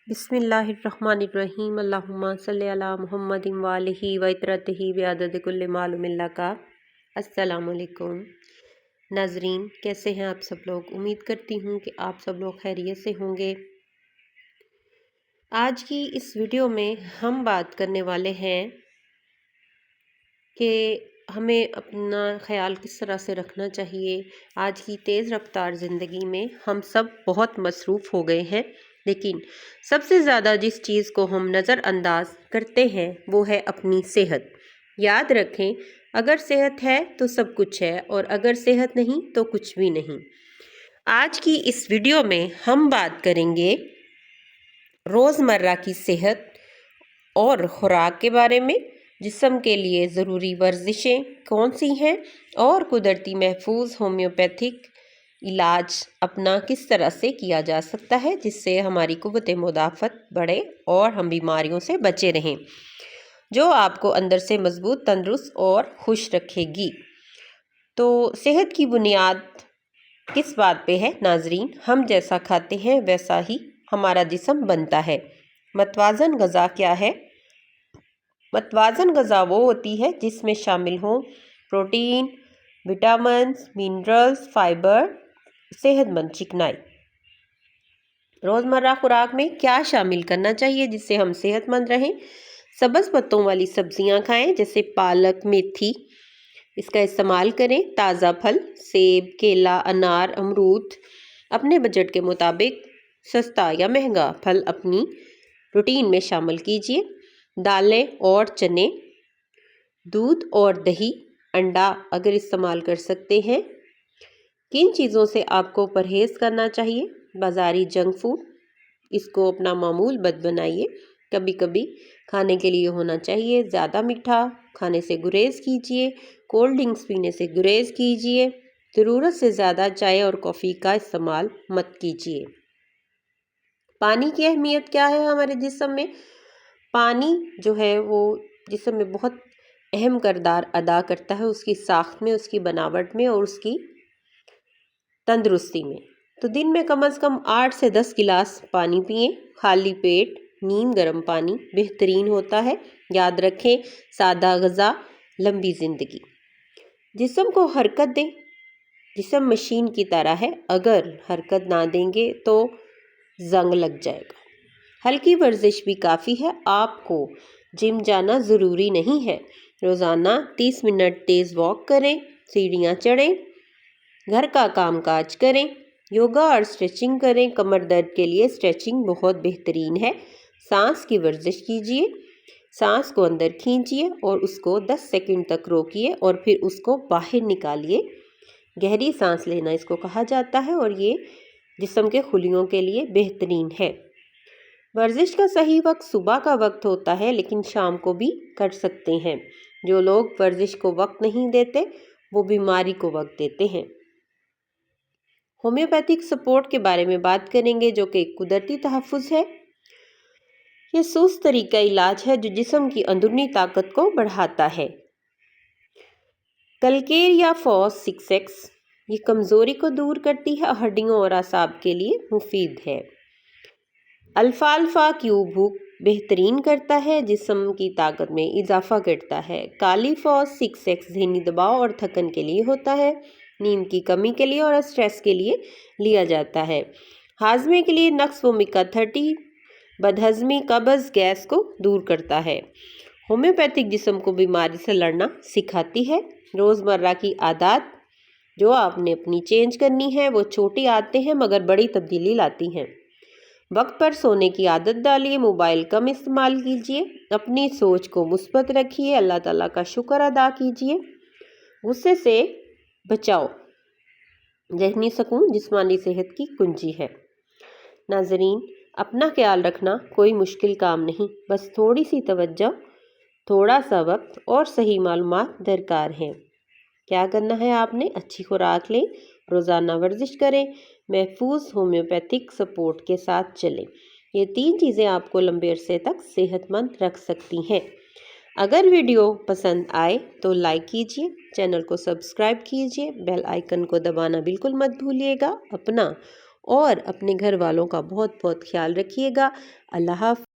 بسم اللہ الرحمن الرحیم اللہم صلی علی محمد وآلہ وطرتہ بعدد کل معلوم اللہ کا۔ السلام علیکم ناظرین، کیسے ہیں آپ سب لوگ؟ امید کرتی ہوں کہ آپ سب لوگ خیریت سے ہوں گے۔ آج کی اس ویڈیو میں ہم بات کرنے والے ہیں کہ ہمیں اپنا خیال کس طرح سے رکھنا چاہیے۔ آج کی تیز رفتار زندگی میں ہم سب بہت مصروف ہو گئے ہیں، لیکن سب سے زیادہ جس چیز کو ہم نظر انداز کرتے ہیں وہ ہے اپنی صحت۔ یاد رکھیں، اگر صحت ہے تو سب کچھ ہے، اور اگر صحت نہیں تو کچھ بھی نہیں۔ آج کی اس ویڈیو میں ہم بات کریں گے روزمرہ کی صحت اور خوراک کے بارے میں، جسم کے لیے ضروری ورزشیں کون سی ہیں، اور قدرتی محفوظ ہومیوپیتھک علاج اپنا کس طرح سے کیا جا سکتا ہے جس سے ہماری قوت مدافعت بڑھے اور ہم بیماریوں سے بچے رہیں، جو آپ کو اندر سے مضبوط، تندرست اور خوش رکھے گی۔ تو صحت کی بنیاد کس بات پہ ہے ناظرین؟ ہم جیسا کھاتے ہیں ویسا ہی ہمارا جسم بنتا ہے۔ متوازن غذا کیا ہے؟ متوازن غذا وہ ہوتی ہے جس میں شامل ہوں پروٹین، وٹامنز، منرلز، فائبر، صحت مند چکنائی۔ روزمرہ خوراک میں کیا شامل کرنا چاہیے جس سے ہم صحت مند رہیں؟ سبز پتوں والی سبزیاں کھائیں، جیسے پالک، میتھی، اس کا استعمال کریں۔ تازہ پھل، سیب، کیلا، انار، امرود۔ اپنے بجٹ کے مطابق سستا یا مہنگا پھل اپنی روٹین میں شامل کیجیے۔ دالیں اور چنے، دودھ اور دہی، انڈا اگر استعمال کر سکتے ہیں۔ کن چیزوں سے آپ کو پرہیز کرنا چاہیے؟ بازاری جنک فوڈ، اس کو اپنا معمول بد بنائیے۔ کبھی کبھی کھانے کے لیے ہونا چاہیے۔ زیادہ میٹھا کھانے سے گریز کیجیے۔ کولڈ ڈرنکس پینے سے گریز کیجیے۔ ضرورت سے زیادہ چائے اور کافی کا استعمال مت کیجیے۔ پانی کی اہمیت کیا ہے ہمارے جسم میں؟ پانی جو ہے وہ جسم میں بہت اہم کردار ادا کرتا ہے، اس کی ساخت میں، اس کی بناوٹ میں اور اس کی تندرستی میں۔ تو دن میں کم از کم 8 سے 10 گلاس پانی پئیں۔ خالی پیٹ نیم گرم پانی بہترین ہوتا ہے۔ یاد رکھیں، سادہ غذا، لمبی زندگی۔ جسم کو حرکت دیں۔ جسم مشین کی طرح ہے، اگر حرکت نہ دیں گے تو زنگ لگ جائے گا۔ ہلکی ورزش بھی کافی ہے، آپ کو جم جانا ضروری نہیں ہے۔ روزانہ 30 منٹ تیز واک کریں، سیڑھیاں چڑھیں، گھر کا کام کاج کریں، یوگا اور اسٹریچنگ کریں۔ کمر درد کے لیے اسٹریچنگ بہت بہترین ہے۔ سانس کی ورزش کیجیے۔ سانس کو اندر کھینچیے اور اس کو 10 سیکنڈ تک روکیے اور پھر اس کو باہر نکالیے۔ گہری سانس لینا اس کو کہا جاتا ہے، اور یہ جسم کے خلیوں کے لیے بہترین ہے۔ ورزش کا صحیح وقت صبح کا وقت ہوتا ہے، لیکن شام کو بھی کر سکتے ہیں۔ جو لوگ ورزش کو وقت نہیں دیتے وہ بیماری کو وقت دیتے ہیں۔ ہومیوپیتھک سپورٹ کے بارے میں بات کریں گے، جو کہ ایک قدرتی تحفظ ہے۔ یہ سست طریقہ علاج ہے جو جسم کی اندرونی طاقت کو بڑھاتا ہے۔ کلکیر یا فاس 6X یہ کمزوری کو دور کرتی ہے اور ہڈیوں اور اعصاب کے لیے مفید ہے۔ الفالفا کیوب بہترین کرتا ہے، جسم کی طاقت میں اضافہ کرتا ہے۔ کالی فاس 6X ذہنی دباؤ اور تھکن کے لیے ہوتا ہے، نیند کی کمی کے لیے اور اسٹریس کے لیے لیا جاتا ہے۔ ہاضمے کے لیے نقص وومیکا 30 بدہضمی، قبض، گیس کو دور کرتا ہے۔ ہومیوپیتھک جسم کو بیماری سے لڑنا سکھاتی ہے۔ روزمرہ کی عادات جو آپ نے اپنی چینج کرنی ہے، وہ چھوٹی عادتیں ہیں مگر بڑی تبدیلی لاتی ہیں۔ وقت پر سونے کی عادت ڈالیے، موبائل کم استعمال کیجیے، اپنی سوچ کو مثبت رکھیے، اللہ تعالیٰ کا شکر ادا کیجیے، غصے سے بچاؤ۔ ذہنی سکون جسمانی صحت کی کنجی ہے۔ ناظرین، اپنا خیال رکھنا کوئی مشکل کام نہیں، بس تھوڑی سی توجہ، تھوڑا سا وقت اور صحیح معلومات درکار ہیں۔ کیا کرنا ہے آپ نے؟ اچھی خوراک لیں، روزانہ ورزش کریں، محفوظ ہومیوپیتھک سپورٹ کے ساتھ چلیں۔ یہ 3 چیزیں آپ کو لمبے عرصے تک صحت مند رکھ سکتی ہیں۔ اگر ویڈیو پسند آئے تو لائک کیجیے، چینل کو سبسکرائب کیجیے، بیل آئیکن کو دبانا بالکل مت بھولیے گا۔ اپنا اور اپنے گھر والوں کا بہت بہت خیال رکھیے گا۔ اللہ حافظ۔